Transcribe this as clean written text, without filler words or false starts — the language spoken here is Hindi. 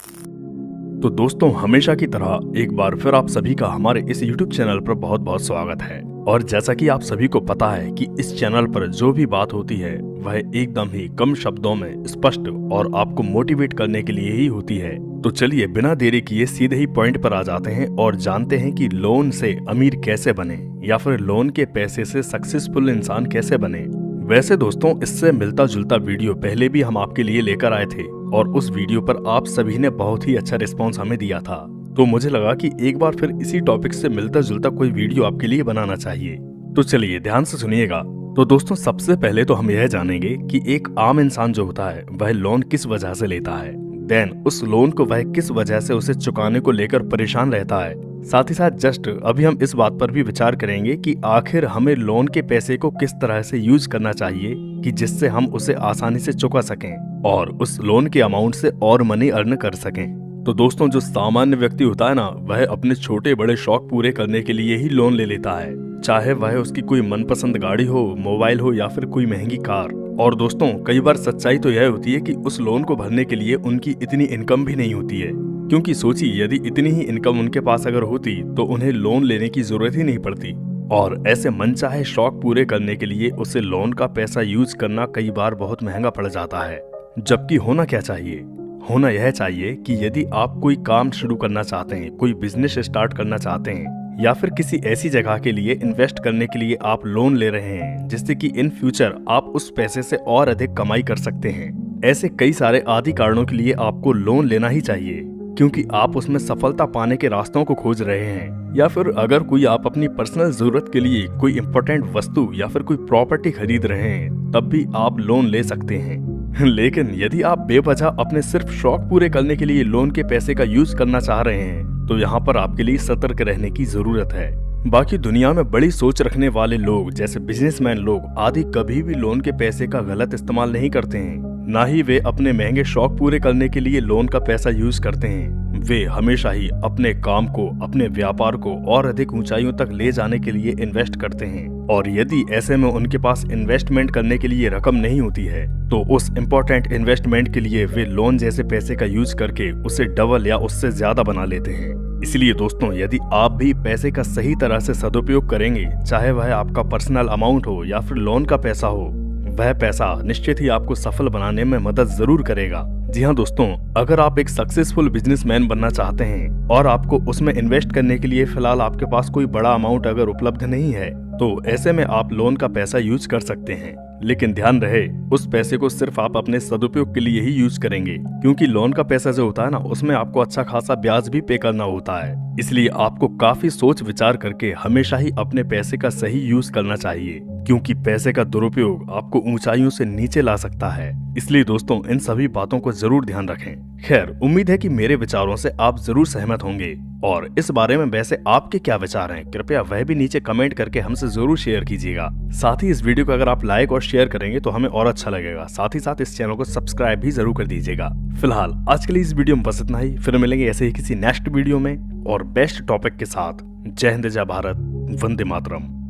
तो दोस्तों, हमेशा की तरह एक बार फिर आप सभी का हमारे इस YouTube चैनल पर बहुत बहुत स्वागत है। और जैसा कि आप सभी को पता है कि इस चैनल पर जो भी बात होती है वह एकदम ही कम शब्दों में स्पष्ट और आपको मोटिवेट करने के लिए ही होती है। तो चलिए बिना देरी किए सीधे ही पॉइंट पर आ जाते हैं और जानते हैं कि लोन से अमीर कैसे बने या फिर लोन के पैसे से सक्सेसफुल इंसान कैसे बने। वैसे दोस्तों, इससे मिलता जुलता वीडियो पहले भी हम आपके लिए लेकर आए थे और उस वीडियो पर आप सभी ने बहुत ही अच्छा रिस्पांस हमें दिया था। तो मुझे लगा कि एक बार फिर इसी टॉपिक से मिलता जुलता कोई वीडियो आपके लिए बनाना चाहिए। तो चलिए ध्यान से सुनिएगा। तो दोस्तों, सबसे पहले तो हम यह जानेंगे कि एक आम इंसान जो होता है वह लोन किस वजह से लेता है, देन उस लोन को वह किस वजह से उसे चुकाने को लेकर परेशान रहता है। साथ ही साथ जस्ट अभी हम इस बात पर भी विचार करेंगे कि आखिर हमें लोन के पैसे को किस तरह से यूज करना चाहिए कि जिससे हम उसे आसानी से चुका सकें और उस लोन के अमाउंट से और मनी अर्न कर सकें। तो दोस्तों, जो सामान्य व्यक्ति होता है ना, वह अपने छोटे बड़े शौक पूरे करने के लिए ही लोन ले लेता है, चाहे वह उसकी कोई मनपसंद गाड़ी हो, मोबाइल हो या फिर कोई महंगी कार। और दोस्तों, कई बार सच्चाई तो यह होती है कि उस लोन को भरने के लिए उनकी इतनी इनकम भी नहीं होती है, क्योंकि सोचिए यदि इतनी ही इनकम उनके पास अगर होती तो उन्हें लोन लेने की जरूरत ही नहीं पड़ती। और ऐसे मनचाहे शौक पूरे करने के लिए उसे लोन का पैसा यूज करना कई बार बहुत महंगा पड़ जाता है। जबकि होना क्या चाहिए? होना यह चाहिए कि यदि आप कोई काम शुरू करना चाहते हैं, कोई बिजनेस स्टार्ट करना चाहते हैं या फिर किसी ऐसी जगह के लिए इन्वेस्ट करने के लिए आप लोन ले रहे हैं जिससे कि इन फ्यूचर आप उस पैसे से और अधिक कमाई कर सकते हैं, ऐसे कई सारे आदि कारणों के लिए आपको लोन लेना ही चाहिए, क्योंकि आप उसमें सफलता पाने के रास्तों को खोज रहे हैं। या फिर अगर कोई आप अपनी पर्सनल जरूरत के लिए कोई इम्पोर्टेंट वस्तु या फिर कोई प्रॉपर्टी खरीद रहे हैं, तब भी आप लोन ले सकते हैं। लेकिन यदि आप बेवजह अपने सिर्फ शौक पूरे करने के लिए लोन के पैसे का यूज करना चाह रहे हैं, तो यहाँ पर आपके लिए सतर्क रहने की जरूरत है। बाकी दुनिया में बड़ी सोच रखने वाले लोग जैसे बिजनेसमैन लोग आदि कभी भी लोन के पैसे का गलत इस्तेमाल नहीं करते हैं, ना ही वे अपने महंगे शौक पूरे करने के लिए लोन का पैसा यूज करते हैं। वे हमेशा ही अपने काम को, अपने व्यापार को और अधिक ऊंचाइयों तक ले जाने के लिए इन्वेस्ट करते हैं। और यदि ऐसे में उनके पास इन्वेस्टमेंट करने के लिए रकम नहीं होती है, तो उस इम्पोर्टेंट इन्वेस्टमेंट के लिए वे लोन जैसे पैसे का यूज करके उसे डबल या उससे ज्यादा बना लेते हैं। इसलिए दोस्तों, यदि आप भी पैसे का सही तरह से सदुपयोग करेंगे, चाहे वह आपका पर्सनल अमाउंट हो या फिर लोन का पैसा हो, वह पैसा निश्चित ही आपको सफल बनाने में मदद जरूर करेगा। जी हाँ दोस्तों, अगर आप एक सक्सेसफुल बिजनेसमैन बनना चाहते हैं और आपको उसमें इन्वेस्ट करने के लिए फिलहाल आपके पास कोई बड़ा अमाउंट अगर उपलब्ध नहीं है, तो ऐसे में आप लोन का पैसा यूज कर सकते हैं। लेकिन ध्यान रहे, उस पैसे को सिर्फ आप अपने सदुपयोग के लिए ही यूज करेंगे, क्योंकि लोन का पैसा जो होता है ना, उसमें आपको अच्छा खासा ब्याज भी पे करना होता है। इसलिए आपको काफी सोच विचार करके हमेशा ही अपने पैसे का सही यूज करना चाहिए, क्योंकि पैसे का दुरुपयोग आपको ऊंचाइयों से नीचे ला सकता है। इसलिए दोस्तों, इन सभी बातों को जरूर ध्यान रखें। खैर, उम्मीद है कि मेरे विचारों से आप जरूर सहमत होंगे। और इस बारे में वैसे आपके क्या विचार हैं, कृपया वह भी नीचे कमेंट करके हमसे जरूर शेयर कीजिएगा। साथ ही इस वीडियो को अगर आप लाइक और शेयर करेंगे तो हमें और अच्छा लगेगा। साथ ही साथ इस चैनल को सब्सक्राइब भी जरूर कर दीजिएगा। फिलहाल आज के लिए इस वीडियो में बस इतना ही। फिर मिलेंगे ऐसे ही किसी नेक्स्ट वीडियो में और बेस्ट टॉपिक के साथ। जय हिंद, जय भारत, वंदे मातरम।